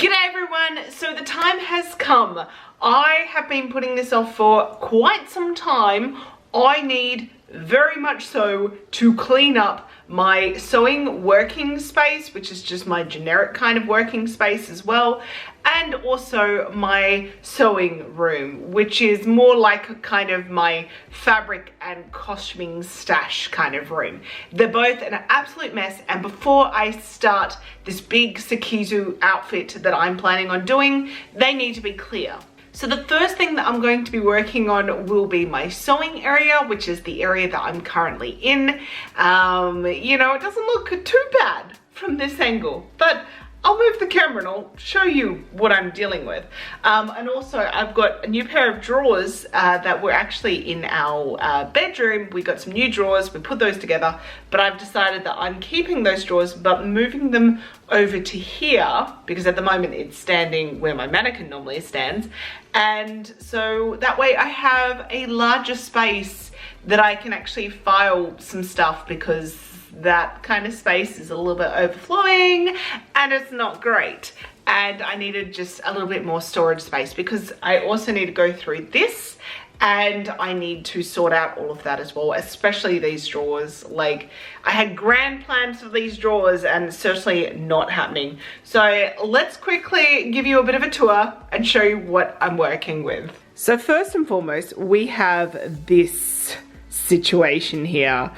G'day everyone, so the time has come. I have been putting this off for quite some time. I need very much so to clean up my sewing working space, which is just my generic kind of working space as well, and also my sewing room, which is more like a kind of my fabric and costuming stash kind of room. They're both an absolute mess, and before I start this big Sakizu outfit that I'm planning on doing, they need to be clear. So the first thing that I'm going to be working on will be my sewing area, which is the area that I'm currently in. You know, it doesn't look too bad from this angle, but I'll move the camera and I'll show you what I'm dealing with. And also I've got a new pair of drawers that were actually in our bedroom. We got some new drawers, we put those together, but I've decided that I'm keeping those drawers but moving them over to here because at the moment it's standing where my mannequin normally stands. And so that way I have a larger space that I can actually file some stuff, because that kind of space is a little bit overflowing and it's not great, and I needed just a little bit more storage space because I also need to go through this and I need to sort out all of that as well, especially these drawers. Like, I had grand plans for these drawers and it's certainly not happening. So let's quickly give you a bit of a tour and show you what I'm working with. So first and foremost, we have this situation here.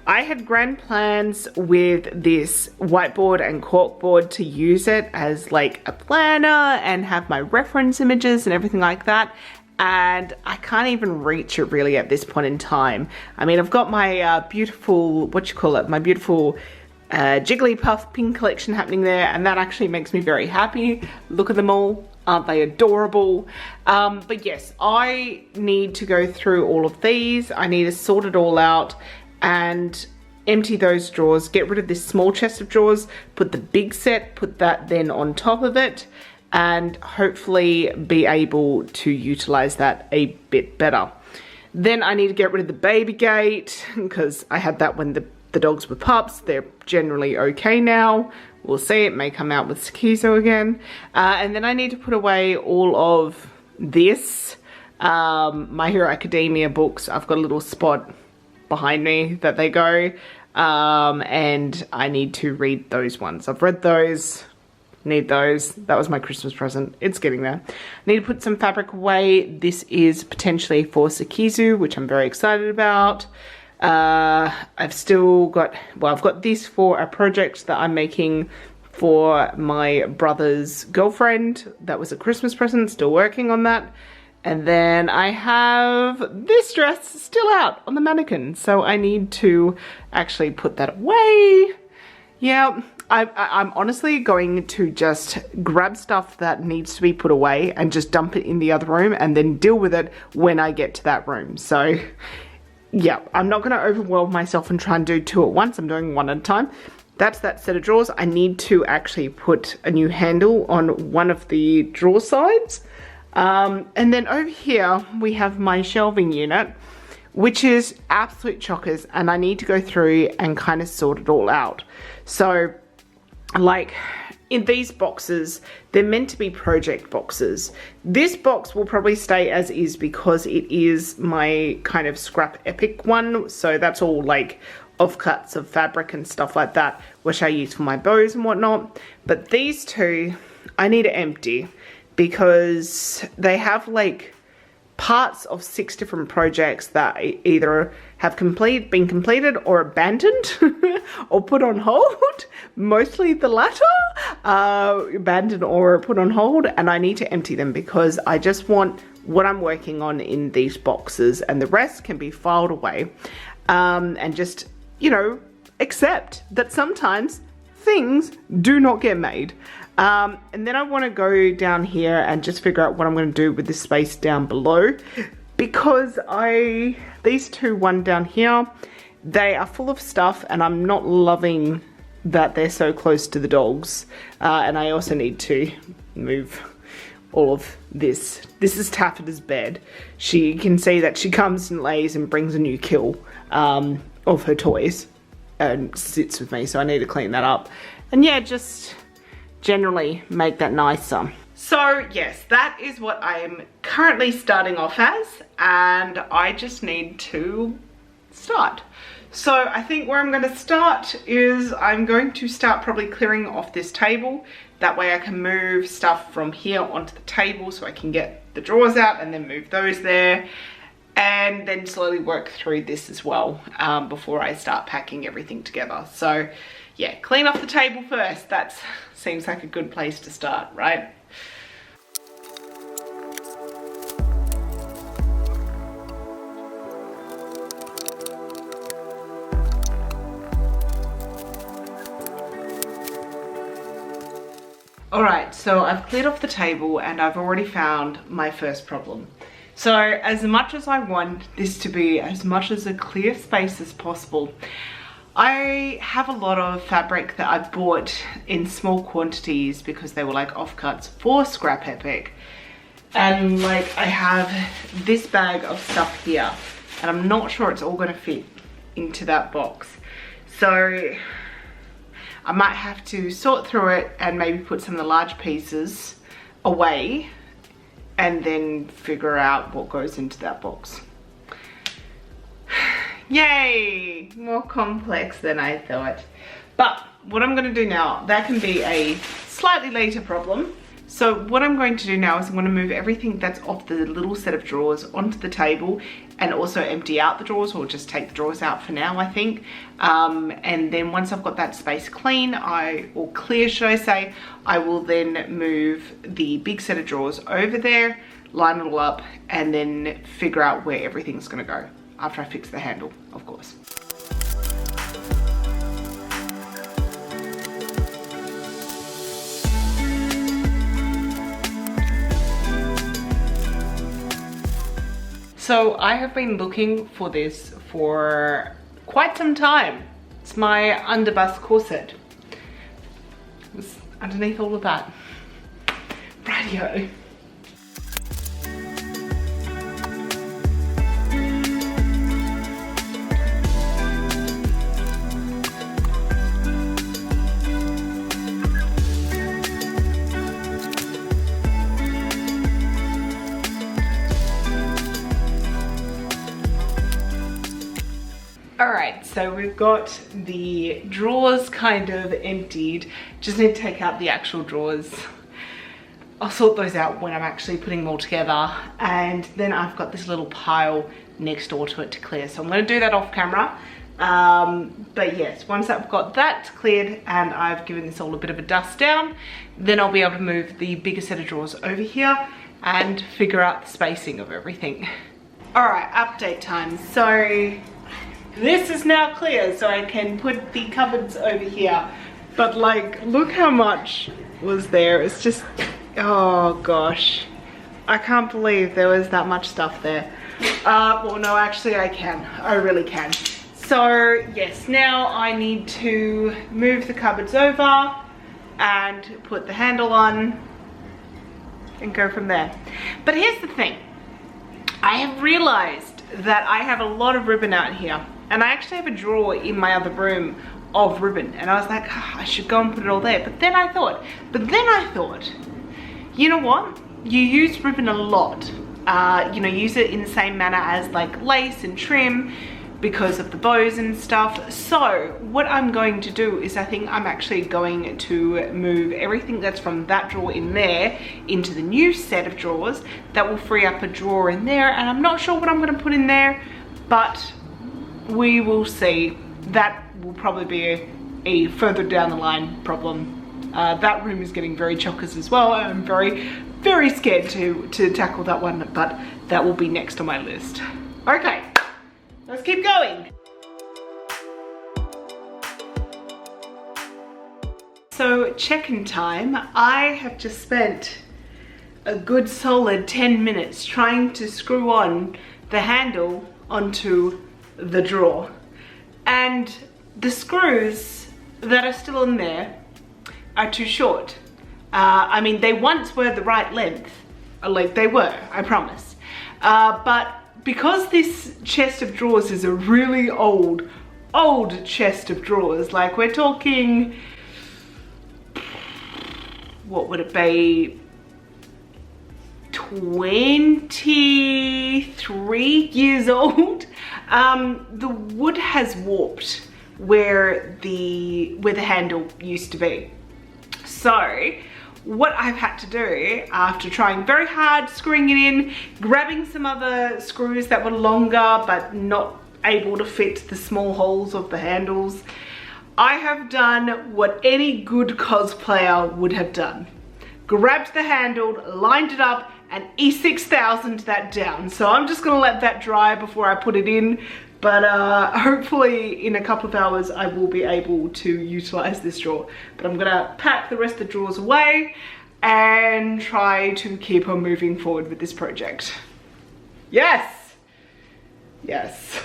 I had grand plans with this whiteboard and corkboard to use it as like a planner and have my reference images and everything like that. And I can't even reach it really at this point in time. I mean, I've got my beautiful, my beautiful Jigglypuff pin collection happening there, and that actually makes me very happy. Look at them all. Aren't they adorable? But yes, I need to go through all of these. I need to sort it all out and empty those drawers, get rid of this small chest of drawers, put the big set, put that then on top of it, and hopefully be able to utilize that a bit better. Then I need to get rid of the baby gate because I had that when the dogs were pups. They're generally okay now. We'll see, it may come out with Sakizu again. And then I need to put away all of this, My Hero Academia books. I've got a little spot behind me that they go, and I need to read those ones. I've read those, need those. That was my Christmas present. It's getting there. I need to put some fabric away. This is potentially for Sakizu, which I'm very excited about. I've still got, well, I've got this for a project that I'm making for my brother's girlfriend. That was a Christmas present, still working on that. And then I have this dress still out on the mannequin, so I need to actually put that away. Yeah, I'm honestly going to just grab stuff that needs to be put away and just dump it in the other room and then deal with it when I get to that room. So yeah, I'm not going to overwhelm myself and try and do two at once. I'm doing one at a time. That's that set of drawers. I need to actually put a new handle on one of the drawer sides. And then over here we have my shelving unit, which is absolute chockers, and I need to go through and kind of sort it all out. So like in these boxes, they're meant to be project boxes. This box will probably stay as is because it is my kind of scrap epic one. So that's all like offcuts of fabric and stuff like that, which I use for my bows and whatnot. But these two I need to empty, because they have like parts of 6 different projects that either have been completed or abandoned or put on hold. Mostly the latter, abandoned or put on hold, and I need to empty them because I just want what I'm working on in these boxes, and the rest can be filed away, and just, you know, accept that sometimes things do not get made. And then I want to go down here and just figure out what I'm going to do with this space down below, because these two, one down here, they are full of stuff and I'm not loving that they're so close to the dogs. And I also need to move all of this. This is Taffeta's bed. She can see that she comes and lays and brings a new kill of her toys and sits with me, so I need to clean that up. And yeah, just generally make that nicer. So yes, that is what I am currently starting off as, and I just need to start. So I think where I'm going to start is I'm going to start probably clearing off this table. That way I can move stuff from here onto the table so I can get the drawers out and then move those there, and then slowly work through this as well before I start packing everything together. So yeah, clean off the table first. That seems like a good place to start, right? Alright, so I've cleared off the table and I've already found my first problem. So as much as I want this to be as much as a clear space as possible, I have a lot of fabric that I've bought in small quantities because they were like offcuts for Scrap Epic. And like I have this bag of stuff here and I'm not sure it's all going to fit into that box. So I might have to sort through it and maybe put some of the large pieces away and then figure out what goes into that box. Yay! More complex than I thought. But what I'm going to do now, that can be a slightly later problem. So what I'm going to do now is I'm going to move everything that's off the little set of drawers onto the table and also empty out the drawers, or just take the drawers out for now, I think. And then once I've got that space clean, or clear should I say, I will then move the big set of drawers over there, line it all up, and then figure out where everything's going to go after I fix the handle, of course. So I have been looking for this for quite some time. It's my underbust corset. It's underneath all of that. Radio. Alright, so we've got the drawers kind of emptied. Just need to take out the actual drawers. I'll sort those out when I'm actually putting them all together. And then I've got this little pile next door to it to clear. So I'm going to do that off camera. But yes, once I've got that cleared and I've given this all a bit of a dust down, then I'll be able to move the bigger set of drawers over here and figure out the spacing of everything. Alright, update time. So this is now clear, so I can put the cupboards over here. But like, look how much was there. It's just, oh gosh. I can't believe there was that much stuff there. Well, no, actually I can. I really can. So yes, now I need to move the cupboards over and put the handle on and go from there. But here's the thing. I have realized that I have a lot of ribbon out here. And I actually have a drawer in my other room of ribbon. And I was like, oh, I should go and put it all there. But then I thought, you know what? You use ribbon a lot. You know, use it in the same manner as like lace and trim because of the bows and stuff. So what I'm going to do is I think I'm actually going to move everything that's from that drawer in there into the new set of drawers. That will free up a drawer in there. And I'm not sure what I'm going to put in there, but we will see. That will probably be a further down the line problem. That room is getting very chockers as well. I'm very scared to tackle that one, but that will be next on my list. Okay, let's keep going. So check-in time. I have just spent a good solid 10 minutes trying to screw on the handle onto the drawer, and the screws that are still in there are too short. I mean, they once were the right length, like they were, I promise, but because this chest of drawers is a really old chest of drawers, like we're talking what would it be, 23 years old. The wood has warped where the handle used to be. So what I've had to do, after trying very hard, screwing it in, grabbing some other screws that were longer but not able to fit the small holes of the handles, I have done what any good cosplayer would have done. Grabbed the handle, lined it up, and E6000 that down. So I'm just gonna let that dry before I put it in, but hopefully in a couple of hours I will be able to utilize this drawer. But I'm gonna pack the rest of the drawers away and try to keep on moving forward with this project. Yes! Yes.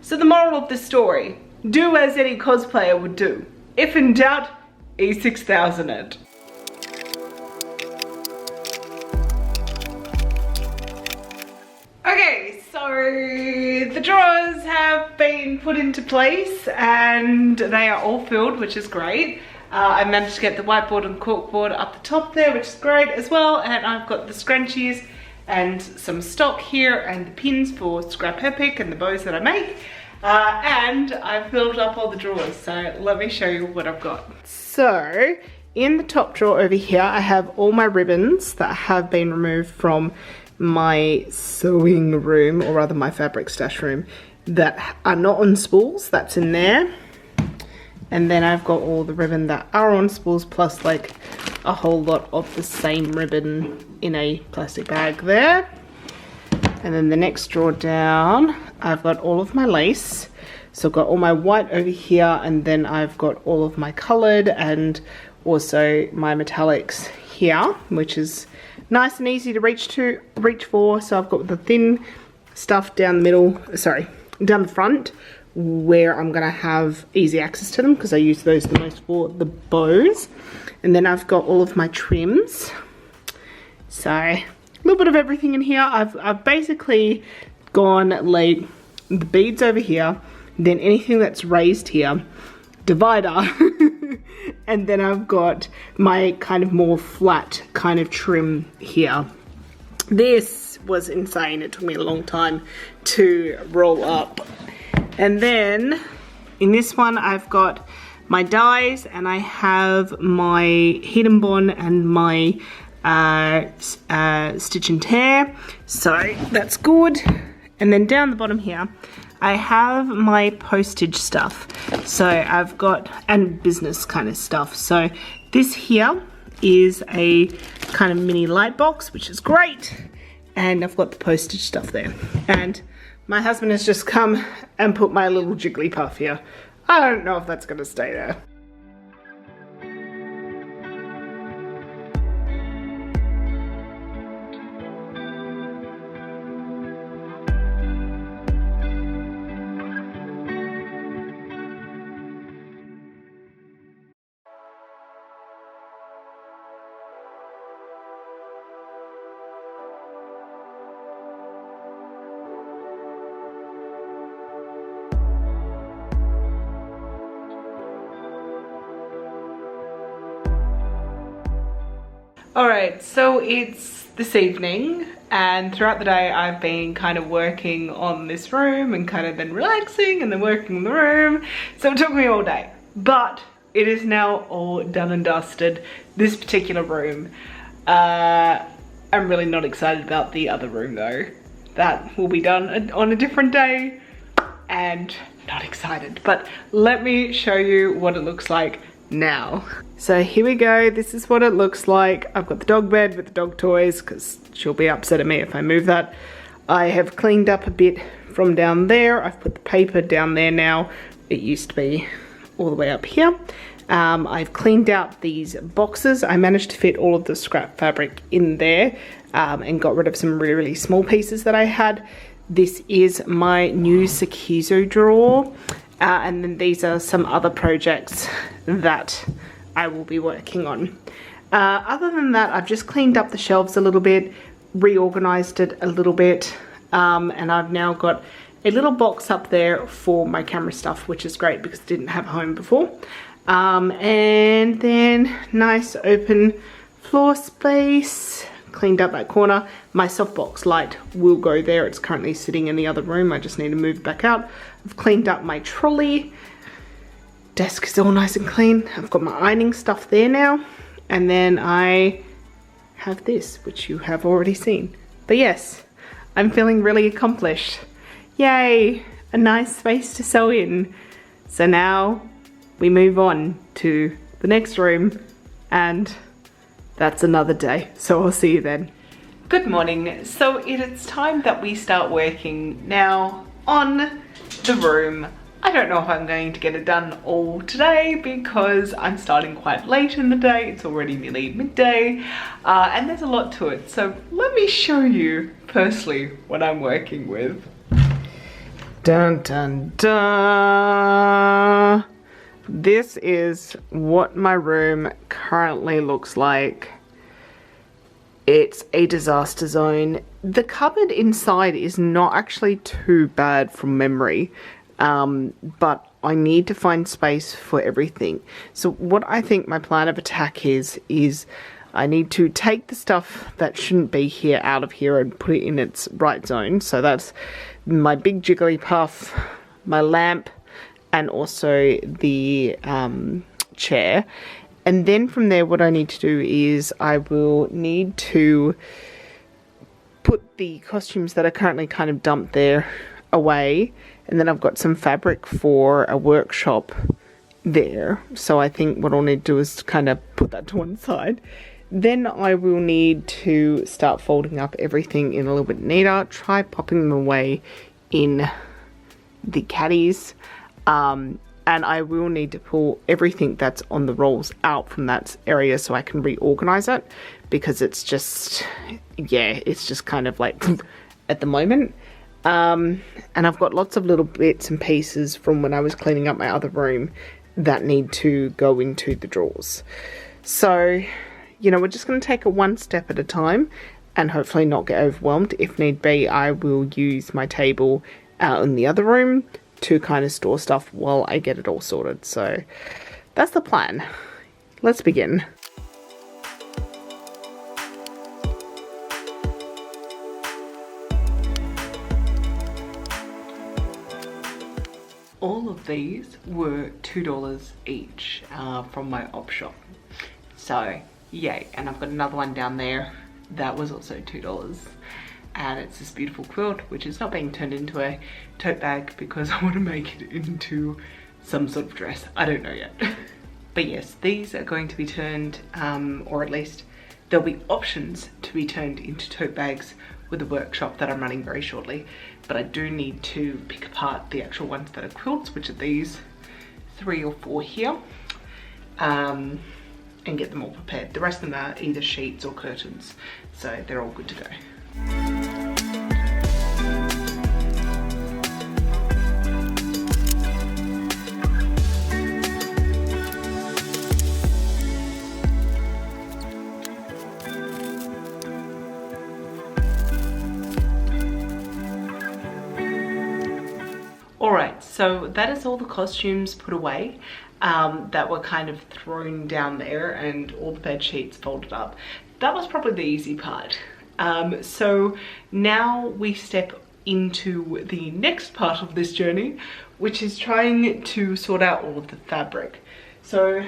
So the moral of the story, do as any cosplayer would do. If in doubt, E6000 it. Okay, so the drawers have been put into place and they are all filled, which is great. I managed to get the whiteboard and corkboard up the top there, which is great as well. And I've got the scrunchies and some stock here and the pins for Scrap Epic and the bows that I make. And I've filled up all the drawers, so let me show you what I've got. So in the top drawer over here, I have all my ribbons that have been removed from my sewing room, or rather my fabric stash room, that are not on spools. That's in there. And then I've got all the ribbon that are on spools, plus like a whole lot of the same ribbon in a plastic bag there. And then the next drawer down, I've got all of my lace. So I've got all my white over here, and then I've got all of my colored and also my metallics here, which is nice and easy to reach for. So I've got the thin stuff down the middle, sorry, down the front, where I'm gonna have easy access to them because I use those the most for the bows. And then I've got all of my trims. So a little bit of everything in here. I've basically gone laid the beads over here, then anything that's raised here, divider, and then I've got my kind of more flat kind of trim here. This was insane. It took me a long time to roll up. And then in this one I've got my dies, and I have my heat and bond and my stitch and tear, so that's good. And then down the bottom here I have my postage stuff, so I've got, and business kind of stuff. So this here is a kind of mini light box, which is great, and I've got the postage stuff there. And my husband has just come and put my little Jigglypuff here. I don't know if that's gonna stay there. Alright, so it's this evening, and throughout the day I've been kind of working on this room and kind of then relaxing and then working in the room. So it took me all day, but it is now all done and dusted, this particular room. I'm really not excited about the other room though. That will be done on a different day, and not excited. But let me show you what it looks like now. So here we go, this is what it looks like. I've got the dog bed with the dog toys because she'll be upset at me if I move that. I have cleaned up a bit from down there. I've put the paper down there now. It used to be all the way up here. I've cleaned out these boxes. I managed to fit all of the scrap fabric in there and got rid of some really, really small pieces that I had. This is my new Sakizo drawer. And then these are some other projects that I will be working on. Other than that, I've just cleaned up the shelves a little bit, reorganized it a little bit, and I've now got a little box up there for my camera stuff, which is great because I didn't have home before. And then nice open floor space. Cleaned up that corner. My softbox light will go there. It's currently sitting in the other room. I just need to move it back out. I've cleaned up my trolley. Desk is all nice and clean. I've got my ironing stuff there now. And then I have this, which you have already seen. But yes, I'm feeling really accomplished. Yay, a nice space to sew in. So now we move on to the next room, and that's another day. So I'll see you then. Good morning. So it is time that we start working now on the room. I don't know if I'm going to get it done all today because I'm starting quite late in the day. It's already nearly midday and there's a lot to it. So let me show you firstly what I'm working with. Dun dun dun. This is what my room currently looks like. It's a disaster zone. The cupboard inside is not actually too bad from memory. But I need to find space for everything. So what I think my plan of attack is I need to take the stuff that shouldn't be here out of here and put it in its right zone. So that's my big Jigglypuff, my lamp, and also the chair. And then from there, what I need to do is I will need to put the costumes that are currently kind of dumped there away. And then I've got some fabric for a workshop there. So I think what I'll need to do is kind of put that to one side. Then I will need to start folding up everything in a little bit neater. Try popping them away in the caddies. And I will need to pull everything that's on the rolls out from that area so I can reorganize it. Because it's just, yeah, it's just kind of like at the moment. And I've got lots of little bits and pieces from when I was cleaning up my other room that need to go into the drawers. So, you know, we're just going to take it one step at a time and hopefully not get overwhelmed. If need be, I will use my table out in the other room to kind of store stuff while I get it all sorted. So that's the plan. Let's begin. All of these were $2 each from my op shop. So yay, and I've got another one down there that was also $2. And it's this beautiful quilt, which is not being turned into a tote bag because I want to make it into some sort of dress. I don't know yet. But yes, these are going to be turned, or at least there'll be options to be turned into tote bags with a workshop that I'm running very shortly. But I do need to pick apart the actual ones that are quilts, which are these 3 or 4 here, and get them all prepared. The rest of them are either sheets or curtains, so they're all good to go. Alright, so that is all the costumes put away that were kind of thrown down there, and all the bed sheets folded up. That was probably the easy part. So now we step into the next part of this journey, which is trying to sort out all of the fabric. So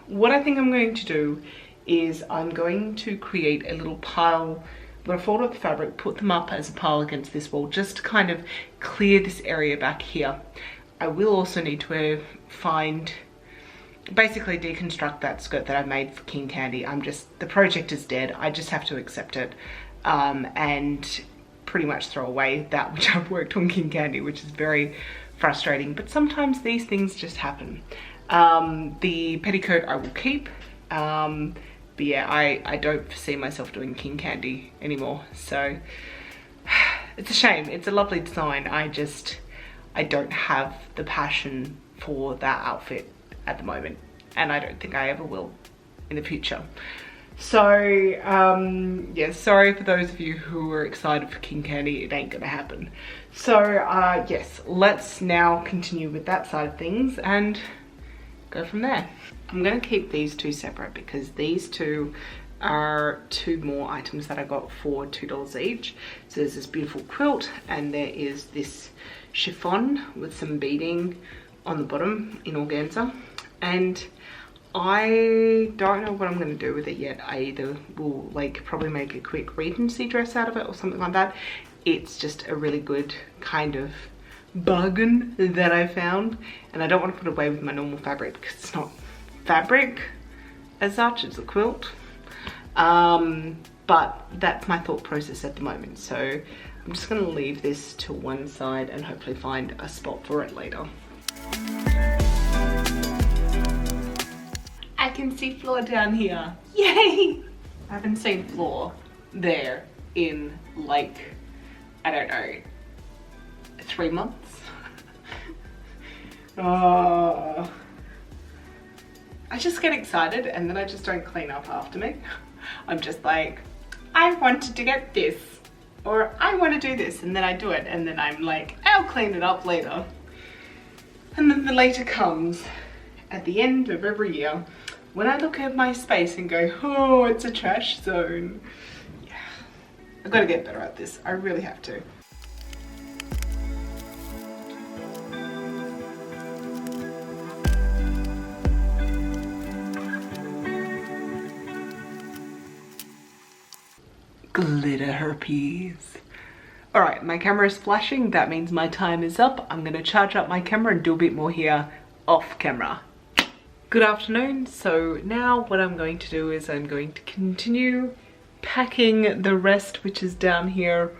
what I think I'm going to do is I'm going to create a little pile. I'm going to fold up the fabric, put them up as a pile against this wall, just to kind of clear this area back here. I will also need to basically deconstruct that skirt that I made for King Candy. The project is dead. I just have to accept it and pretty much throw away that which I've worked on King Candy, which is very frustrating. But sometimes these things just happen. The petticoat I will keep. But yeah, I don't foresee myself doing King Candy anymore. So it's a shame. It's a lovely design. I don't have the passion for that outfit at the moment. And I don't think I ever will in the future. So yeah, sorry for those of you who were excited for King Candy. It ain't gonna happen. So yes, let's now continue with that side of things and go from there. I'm gonna keep these two separate because these two are two more items that I got for $2 each. So there's this beautiful quilt and there is this chiffon with some beading on the bottom in organza, and I don't know what I'm going to do with it yet. I either will like probably make a quick Regency dress out of it or something like that. It's just a really good kind of bargain that I found, and I don't want to put it away with my normal fabric because it's not fabric as such, it's a quilt. But that's my thought process at the moment, so I'm just going to leave this to one side and hopefully find a spot for it later. I can see floor down here. Yay! I haven't seen floor there in like, I don't know, 3 months. Oh. I just get excited and then I just don't clean up after me. I'm just like, I wanted to get this, or I want to do this, and then I do it, and then I'm like, I'll clean it up later. And then the later comes at the end of every year when I look at my space and go, oh, it's a trash zone. Yeah, I've got to get better at this. I really have to. Glitter herpes. All right, my camera is flashing. That means my time is up. I'm gonna charge up my camera and do a bit more here off camera. Good afternoon. So now what I'm going to do is I'm going to continue packing the rest, which is down here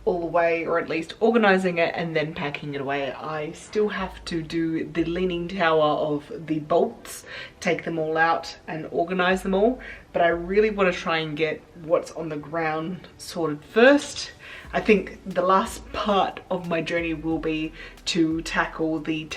all the way, or at least organizing it and then packing it away. I still have to do the leaning tower of the bolts, take them all out and organize them all, but I really want to try and get what's on the ground sorted first. I think the last part of my journey will be to tackle the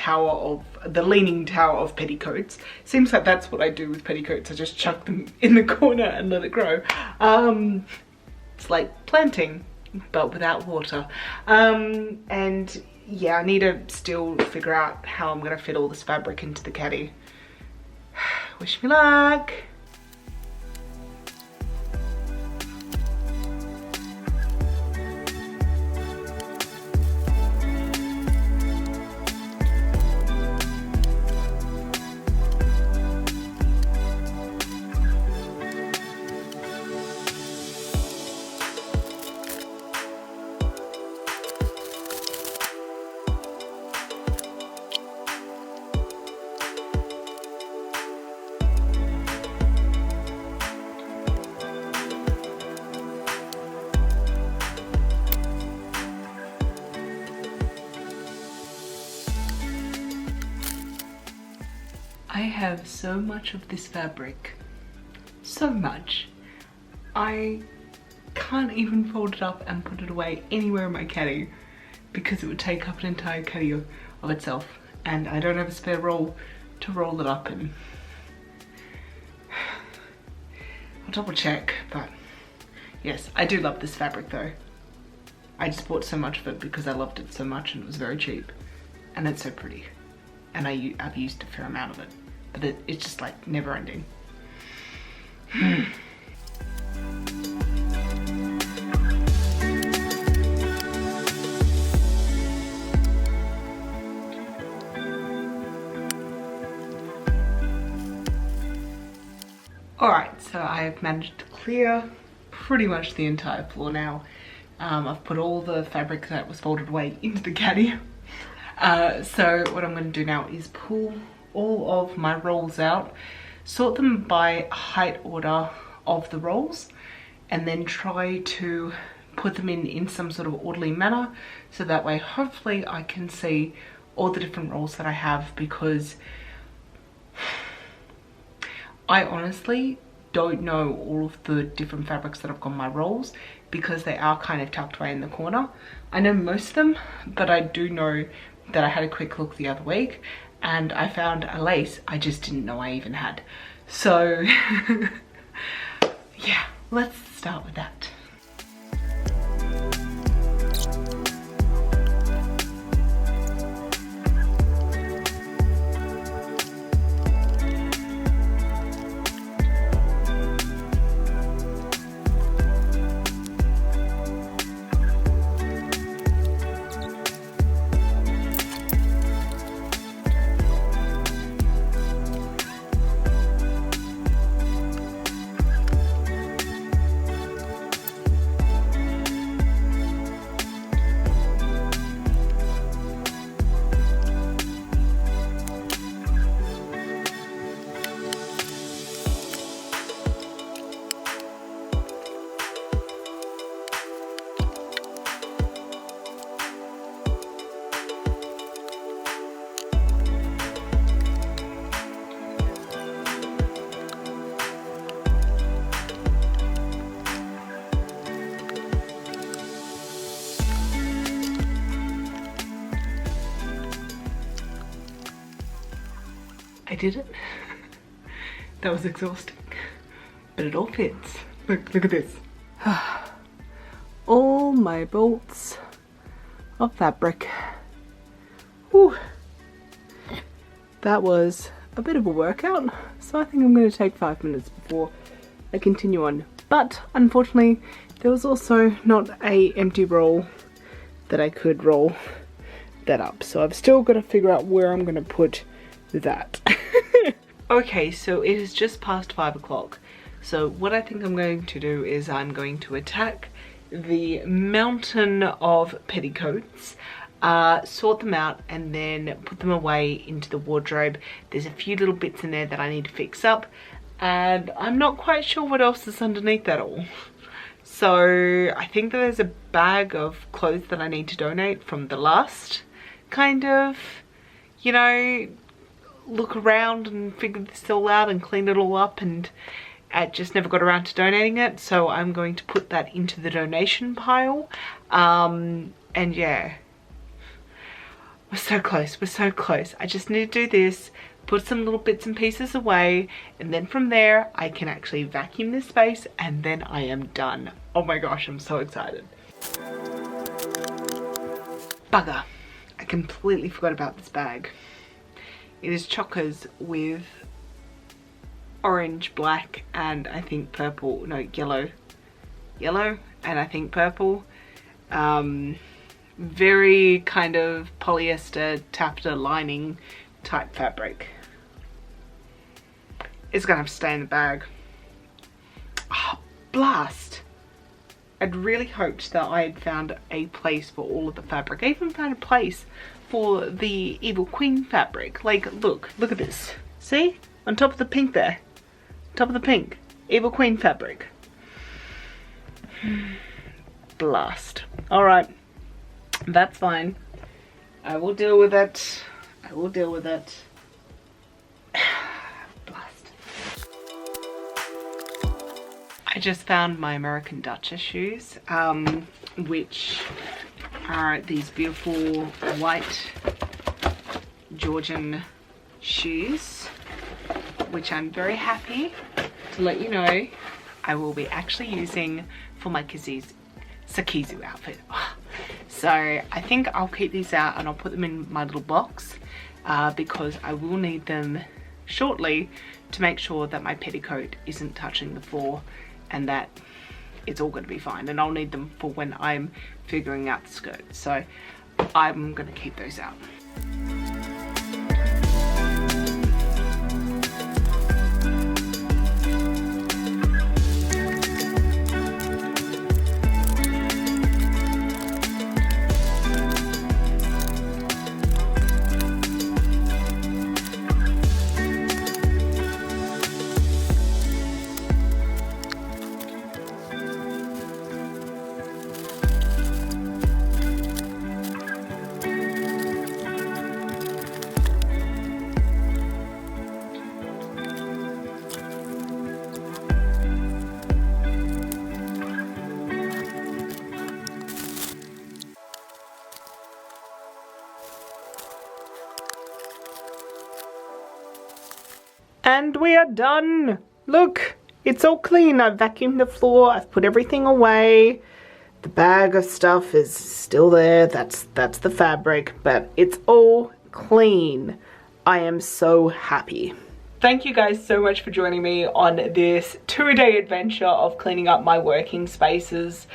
leaning tower of petticoats. Seems like that's what I do with petticoats. I just chuck them in the corner and let it grow. It's like planting, but without water. And yeah, I need to still figure out how I'm gonna fit all this fabric into the caddy. Wish me luck. I have so much of this fabric, so much. I can't even fold it up and put it away anywhere in my caddy because it would take up an entire caddy of itself, and I don't have a spare roll to roll it up in. I'll double check, but yes, I do love this fabric though. I just bought so much of it because I loved it so much and it was very cheap, and it's so pretty, and I've used a fair amount of it. But it's just like never ending. Alright, so I have managed to clear pretty much the entire floor now. I've put all the fabric that was folded away into the caddy. So what I'm going to do now is pull all of my rolls out, sort them by height order of the rolls, and then try to put them in some sort of orderly manner, so that way hopefully I can see all the different rolls that I have, because I honestly don't know all of the different fabrics that I've got in my rolls because they are kind of tucked away in the corner. I know most of them, but I do know that I had a quick look the other week and I found a lace I just didn't know I even had. So yeah, let's start with that. did it. That was exhausting, but it all fits. Look at this. All my bolts of fabric. Whew. That was a bit of a workout, so I think I'm going to take 5 minutes before I continue on. But unfortunately, there was also not a empty roll that I could roll that up, so I've still got to figure out where I'm going to put that. Okay, so it is just past 5 o'clock. So what I think I'm going to do is I'm going to attack the mountain of petticoats, sort them out, and then put them away into the wardrobe. There's a few little bits in there that I need to fix up, and I'm not quite sure what else is underneath that all. So I think that there's a bag of clothes that I need to donate from the last kind of, you know, look around and figure this all out and clean it all up, and I just never got around to donating it, so I'm going to put that into the donation pile. And yeah, we're so close, we're so close. I just need to do this, put some little bits and pieces away, and then from there I can actually vacuum this space, and then I am done. Oh my gosh, I'm so excited. Bugger, I completely forgot about this bag. It is chockers with orange, black, and I think purple, no, yellow, and I think purple. Very kind of polyester taffeta lining type fabric. It's gonna have to stay in the bag. Oh, blast. I'd really hoped that I had found a place for all of the fabric. I even found a place for the Evil Queen fabric. Like, look at this. See? On top of the pink there. Top of the pink. Evil Queen fabric. Blast. Alright. That's fine. I will deal with it. I will deal with it. Blast. I just found my American Duchess shoes, which are these beautiful white Georgian shoes, which I'm very happy to let you know I will be actually using for my Sakizu outfit. So I think I'll keep these out and I'll put them in my little box, because I will need them shortly to make sure that my petticoat isn't touching the floor and that it's all going to be fine, and I'll need them for when I'm figuring out the skirt. So I'm going to keep those out. And we are done. Look, it's all clean. I've vacuumed the floor. I've put everything away. The bag of stuff is still there. That's the fabric, but it's all clean. I am so happy. Thank you guys so much for joining me on this 2-day adventure of cleaning up my working spaces.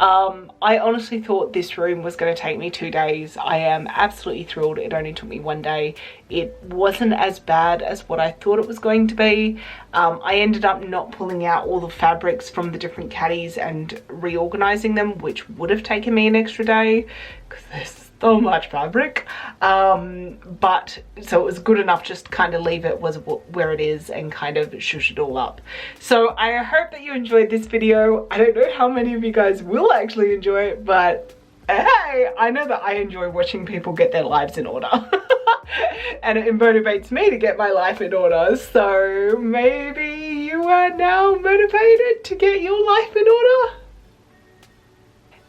I honestly thought this room was going to take me 2 days. I am absolutely thrilled it only took me 1 day. It wasn't as bad as what I thought it was going to be. I ended up not pulling out all the fabrics from the different caddies and reorganizing them, which would have taken me an extra day because there's so much fabric. But so it was good enough just to kind of leave it where it is and kind of shush it all up. So I hope that you enjoyed this video. I don't know how many of you guys will actually enjoy it, but hey, I know that I enjoy watching people get their lives in order. And it motivates me to get my life in order. So maybe you are now motivated to get your life in order.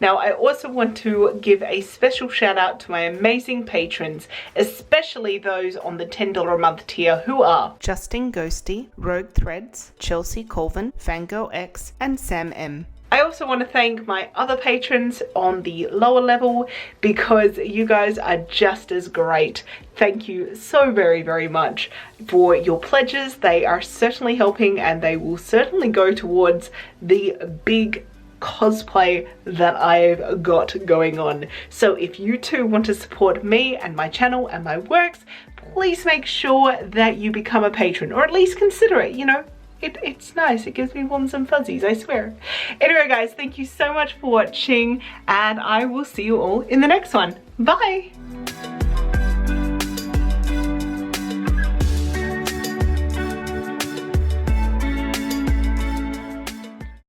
Now, I also want to give a special shout out to my amazing patrons, especially those on the $10 a month tier, who are Justin Ghosty, Rogue Threads, Chelsea Colvin, Fangirl X, and Sam M. I also want to thank my other patrons on the lower level because you guys are just as great. Thank you so very, very much for your pledges. They are certainly helping and they will certainly go towards the big cosplay that I've got going on. So if you too want to support me and my channel and my works, please make sure that you become a patron, or at least consider it, you know. It's nice. It gives me warms and fuzzies, I swear. Anyway, guys, thank you so much for watching, and I will see you all in the next one. Bye!